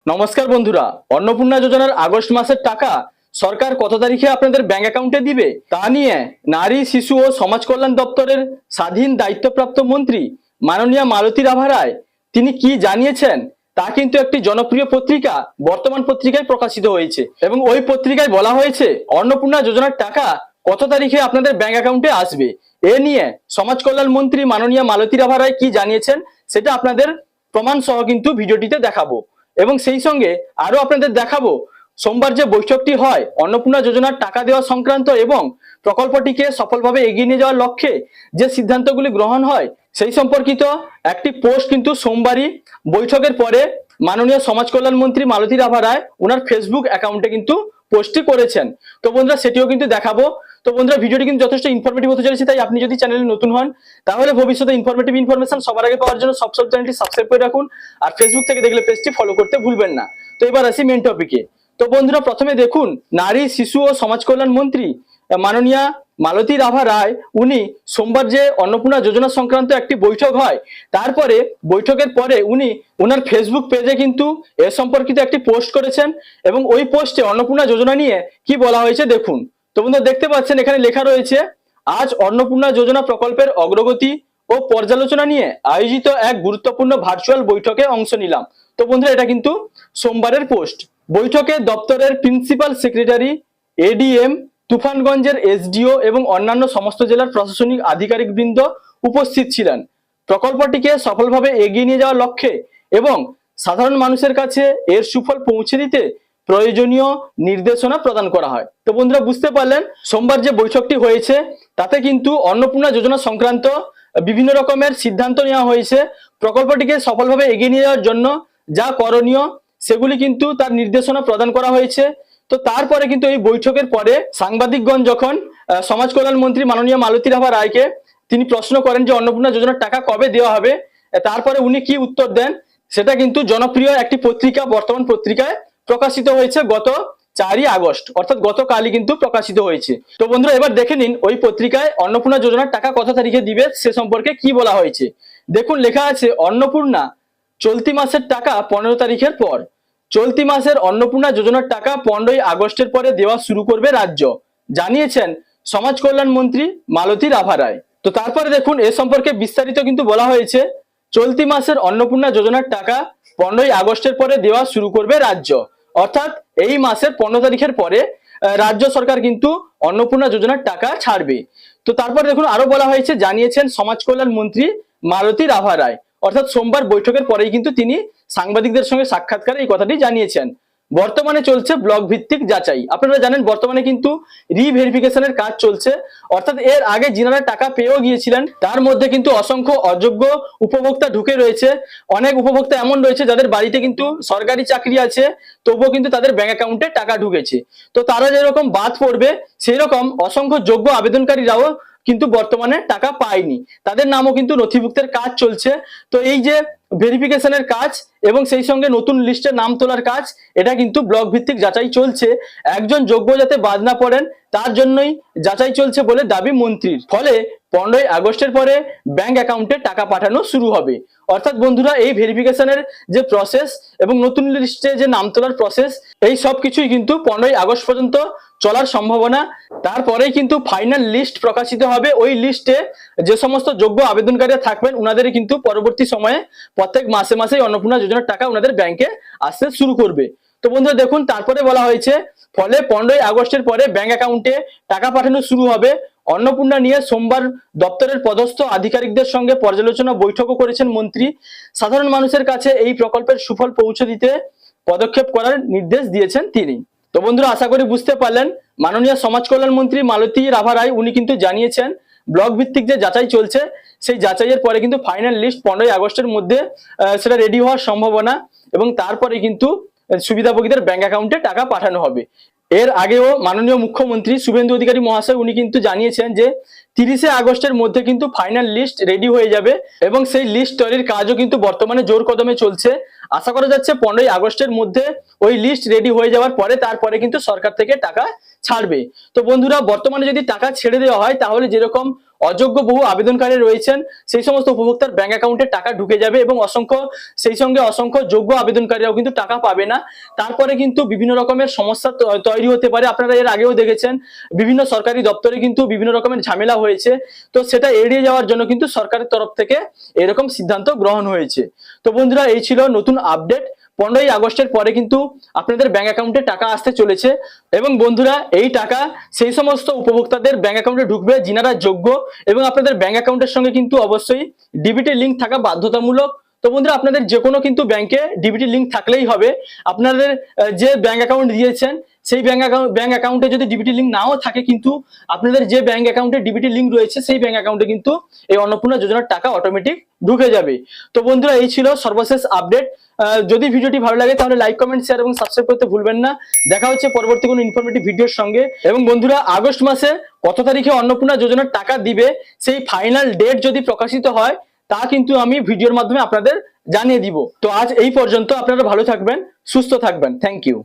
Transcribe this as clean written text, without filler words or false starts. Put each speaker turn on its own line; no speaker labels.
নমস্কার বন্ধুরা, অন্নপূর্ণা যোজনার আগস্ট মাসের টাকা সরকার কত তারিখে আপনাদের ব্যাংক অ্যাকাউন্টে দিবে তা নিয়ে নারী, শিশু ও সমাজ কল্যাণ দপ্তরের স্বাধীন দায়িত্বপ্রাপ্ত মন্ত্রী মাননীয়া মালতী রাভা রায় তিনি কি জানিয়েছেন তা কিন্তু একটি জনপ্রিয় পত্রিকা বর্তমান পত্রিকায় প্রকাশিত হয়েছে এবং ওই পত্রিকায় বলা হয়েছে অন্নপূর্ণা যোজনার টাকা কত তারিখে আপনাদের ব্যাংক অ্যাকাউন্টে আসবে। এ নিয়ে সমাজ কল্যাণ মন্ত্রী মাননীয়া মালতী রাভা রায় কি জানিয়েছেন সেটা আপনাদের প্রমাণ সহ কিন্তু ভিডিওটিতে দেখাবো এবং সেই সঙ্গে আরো আপনাদের দেখাবো সোমবার যে বৈঠকটি হয় অন্নপূর্ণা যোজনার টাকা দেওয়া সংক্রান্ত এবং প্রকল্পটিকে সফলভাবে এগিয়ে নিয়ে যাওয়ার লক্ষ্যে যে সিদ্ধান্তগুলি গ্রহণ হয় সেই সম্পর্কিত একটি পোস্ট কিন্তু সোমবারই বৈঠকের পরে মাননীয় সমাজ কল্যাণ মন্ত্রী মালতী রাভা রায় ওনার ফেসবুক অ্যাকাউন্টে কিন্তু পোস্টটি করেছেন। তো বন্ধুরা সেটিও কিন্তু দেখাবো। তো বন্ধুরা ভিডিওটি কিন্তু যথেষ্ট ইনফরমেটিভ হতে চলেছে, তাই আপনি যদি চ্যানেলে নতুন হন তাহলে ভবিষ্যতে ইনফরমেটিভ ইনফরমেশন সবার আগে পাওয়ার জন্য সব চ্যানেলটি সাবস্ক্রাইব করে রাখুন আর ফেসবুক থেকে দেখলে পেজটি ফলো করতে ভুলবেন না। তো এবার আসি মেন টপিকে। তো বন্ধুরা প্রথমে দেখুন, নারী, শিশু ও সমাজ কল্যাণ মন্ত্রী মাননীয়া মালতী রাভা রায় উনি সোমবার যে অন্নপূর্ণা যোজনা সংক্রান্ত একটি বৈঠক হয় তারপরে বৈঠকের পরে উনি ওনার ফেসবুক পেজে কিন্তু এ সম্পর্কিত একটি পোস্ট করেছেন এবং ওই পোস্টে অন্নপূর্ণা যোজনা নিয়ে কি বলা হয়েছে দেখুন। তো বন্ধুরা দেখতে পাচ্ছেন এখানে লেখা রয়েছে, আজ অন্নপূর্ণা যোজনা প্রকল্পের অগ্রগতি ও পর্যালোচনা নিয়ে আয়োজিত এক গুরুত্বপূর্ণ ভার্চুয়াল বৈঠকে অংশ নিলাম। তো বন্ধুরা এটা কিন্তু সোমবারের পোস্ট। বৈঠকে দপ্তরের প্রিন্সিপাল সেক্রেটারি, এডিএম, তুফানগঞ্জের এসডিও এবং অন্যান্য সমস্ত জেলার প্রশাসনিক আধিকারিক বৃন্দ উপস্থিত ছিলেন। প্রকল্পটিকে সফলভাবে এগিয়ে নিয়ে যাওয়ার লক্ষ্যে এবং সাধারণ মানুষের কাছে এর সুফল পৌঁছে দিতে প্রয়োজনীয় নির্দেশনা প্রদান করা হয়। তো বন্ধুরা বুঝতে পারলেন সোমবার যে বৈঠকটি হয়েছে তাতে কিন্তু অন্নপূর্ণা যোজনা সংক্রান্ত বিভিন্ন রকমের সিদ্ধান্ত নেওয়া হয়েছে। প্রকল্পটিকে সফলভাবে এগিয়ে নিয়ে যাওয়ার জন্য যা করণীয় সেগুলি কিন্তু তার নির্দেশনা প্রদান করা হয়েছে। তো তারপরে কিন্তু এই বৈঠকের পরে সাংবাদিকগণ যখন সমাজ কল্যাণ মন্ত্রী মাননীয় মালতী রাভা রায়কে তিনি প্রশ্ন করেন যে অন্নপূর্ণা যোজনার টাকা কবে দেওয়া হবে, তারপরে উনি কি উত্তর দেন সেটা কিন্তু জনপ্রিয় একটি পত্রিকা বর্তমান পত্রিকায় প্রকাশিত হয়েছে গত 4ই আগস্ট, অর্থাৎ গতকালই কিন্তু প্রকাশিত হয়েছে। তো বন্ধুরা এবার দেখে নিন ওই পত্রিকায় অন্নপূর্ণা যোজনার টাকা কত তারিখে দিবে সে সম্পর্কে কি বলা হয়েছে। দেখুন লেখা আছে, অন্নপূর্ণা চলতি মাসের টাকা 15 তারিখের পর। চলতি মাসের অন্নপূর্ণা যোজনার টাকা 15ই আগস্টের পরে দেওয়া শুরু করবে রাজ্য, জানিয়েছেন সমাজ কল্যাণ মন্ত্রী মালতী রাভা রায়। তো তারপরে দেখুন এ সম্পর্কে বিস্তারিত কিন্তু বলা হয়েছে, চলতি মাসের অন্নপূর্ণা যোজনার টাকা 15ই আগস্টের পরে দেওয়া শুরু করবে রাজ্য, অর্থাৎ এই মাসের 15 তারিখের পরে রাজ্য সরকার কিন্তু অন্নপূর্ণা যোজনার টাকা ছাড়বে। তো তারপরে দেখুন আরো বলা হয়েছে, জানিয়েছেন সমাজ কল্যাণ মন্ত্রী মালতী রাভা রায়, অর্থাৎ সোমবার বৈঠকের পরেই কিন্তু তিনি সাংবাদিকদের সঙ্গে সাক্ষাৎকারে এই কথাটি জানিয়েছেন। বর্তমানে চলছে ব্লক ভিত্তিক যাচাই। আপনারা জানেন বর্তমানে কিন্তু রিভেরিফিকেশনের কাজ চলছে, অর্থাৎ এর আগে যিনারা টাকা পেয়েও গিয়েছিলেন তার মধ্যে কিন্তু অসংখ্য অযোগ্য উপভোক্তা ঢুকে রয়েছে। অনেক উপভোক্তা এমন রয়েছে যাদের বাড়িতে কিন্তু সরকারি চাকরি আছে তবুও কিন্তু তাদের ব্যাংক অ্যাকাউন্টে টাকা ঢুকেছে। তো তারা যেরকম বাদ পড়বে সেই রকম অসংখ্য যোগ্য আবেদনকারীরাও কিন্তু বর্তমানে টাকা পায়নি, তাদের নামও কিন্তু নথিভুক্তের কাজ চলছে। তো এই যে ভেরিফিকেশনের কাজ এবং সেই সঙ্গে নতুন লিস্টে নাম তোলার কাজ, এটা কিন্তু ব্লক ভিত্তিক যাচাই চলছে। একজন যোগ্য যাতে বাদ না পড়েন তার জন্যই যাচাই চলছে বলে দাবি মন্ত্রীর। ফলে 15ই আগস্টের পরে ব্যাংক অ্যাকাউন্টে টাকা পাঠানো শুরু হবে। অর্থাৎ বন্ধুরা এই ভেরিফিকেশনের যে প্রসেস এবং নতুন লিস্টে যে নাম তোলার প্রসেস, এই সব কিছুই কিন্তু 15ই আগস্ট পর্যন্ত চলার সম্ভাবনা। তারপরেই কিন্তু ফাইনাল লিস্ট প্রকাশিত হবে। ওই লিস্টে যে সমস্ত যোগ্য আবেদনকারীরা থাকবেন ওনাদের কিন্তু পরবর্তী সময়ে প্রত্যেক মাসে মাসেই অন্নপূর্ণা যোজনার টাকা ওনাদের ব্যাংকে আসতে শুরু করবে। তো বন্ধুরা দেখুন তারপরে বলা হয়েছে, ফলে 15ই আগস্টের পরে ব্যাংক অ্যাকাউন্টে টাকা পাঠানো শুরু হবে। অন্নপূর্ণা নিয়ে সোমবার দপ্তরের পদস্থ আধিকারিকদের সঙ্গে পর্যালোচনা বৈঠকও করেছেন মন্ত্রী। সাধারণ মানুষের কাছে এই প্রকল্পের সুফল পৌঁছে দিতে পদক্ষেপ করার নির্দেশ দিয়েছেন তিনি। তো বন্ধুরা আশা করি বুঝতে পারলেন মাননীয় সমাজ কল্যাণ মন্ত্রী মালতী রাভা রায় উনি কিন্তু জানিয়েছেন ব্লক ভিত্তিক যে যাচাই চলছে সেই যাচাইয়ের পরে কিন্তু ফাইনাল লিস্ট 15ই আগস্টের মধ্যে সেটা রেডি হওয়ার সম্ভাবনা এবং তারপরে কিন্তু সুবিধাভোগীদের ব্যাংক অ্যাকাউন্টে টাকা পাঠানো হবে। এর আগেও মাননীয় মুখ্যমন্ত্রী শুভেন্দু অধিকারী মহাশয় উনি কিন্তু জানিয়েছেন যে 30শে আগস্টের মধ্যে কিন্তু ফাইনাল লিস্ট রেডি হয়ে যাবে এবং সেই লিস্ট তৈরির কাজও কিন্তু বর্তমানে জোর কদমে চলছে। আশা করা যাচ্ছে 15ই আগস্টের মধ্যে ওই লিস্ট রেডি হয়ে যাওয়ার পরে তারপরে কিন্তু সরকার থেকে টাকা ছাড়বে। তো বন্ধুরা বর্তমানে যদি টাকা ছেড়ে দেওয়া হয় তাহলে যেরকম অযোগ্য বহু আবেদনকারী রয়েছেন সেই সমস্ত উপভোক্তার ব্যাংক অ্যাকাউন্টে টাকা ঢুকে যাবে এবং সেই সঙ্গে অসংখ্য যোগ্য আবেদনকারীরাও কিন্তু টাকা পাবে না। তারপরে কিন্তু বিভিন্ন রকমের সমস্যা তৈরি হতে পারে। আপনারা এর আগেও দেখেছেন বিভিন্ন সরকারি দপ্তরে কিন্তু বিভিন্ন রকমের ঝামেলা হয়েছে, তো সেটা এড়িয়ে যাওয়ার জন্য কিন্তু সরকারের তরফ থেকে এরকম সিদ্ধান্ত গ্রহণ হয়েছে। তো বন্ধুরা, এই ছিল নতুন আপডেট। 15ই আগস্টের পরে কিন্তু আপনাদের ব্যাংক অ্যাকাউন্টে টাকা আসতে চলেছে এবং বন্ধুরা এই টাকা সেই সমস্ত উপভোক্তাদের ব্যাংক অ্যাকাউন্টে ঢুকবে যিনারা যোগ্য, এবং আপনাদের ব্যাংক অ্যাকাউন্টের সঙ্গে কিন্তু অবশ্যই ডিবিটি লিংক থাকা বাধ্যতামূলক। তো বন্ধুরা, আপনাদের যে কোনো কিন্তু ব্যাংকে ডিবিটি লিংক থাকলেই হবে। আপনাদের যে ব্যাংক অ্যাকাউন্ট দিয়েছেন সেই ব্যাংক অ্যাকাউন্টে যদি ডিবিটি লিংক নাও থাকে, কিন্তু আপনাদের যে ব্যাংক অ্যাকাউন্টে ডিবিটি লিংক রয়েছে সেই ব্যাংক অ্যাকাউন্টে কিন্তু এই অন্নপূর্ণা যোজনার টাকা অটোমেটিক ঢুকে যাবে। তো বন্ধুরা, এই ছিল সর্বশেষ আপডেট। যদি ভিডিওটি ভালো লাগে তাহলে লাইক, কমেন্ট, শেয়ার এবং সাবস্ক্রাইব করতে ভুলবেন না। দেখা হচ্ছে পরবর্তী কোনো ইনফরমেটিভ ভিডিওর সঙ্গে। এবং বন্ধুরা, আগস্ট মাসে কত তারিখে অন্নপূর্ণা যোজনার টাকা দিবে সেই ফাইনাল ডেট যদি প্রকাশিত হয় তা কিন্তু আমি ভিডিওর মাধ্যমে আপনাদের জানিয়ে দিব। তো আজ এই পর্যন্ত। আপনারা ভালো থাকবেন, সুস্থ থাকবেন। Thank you.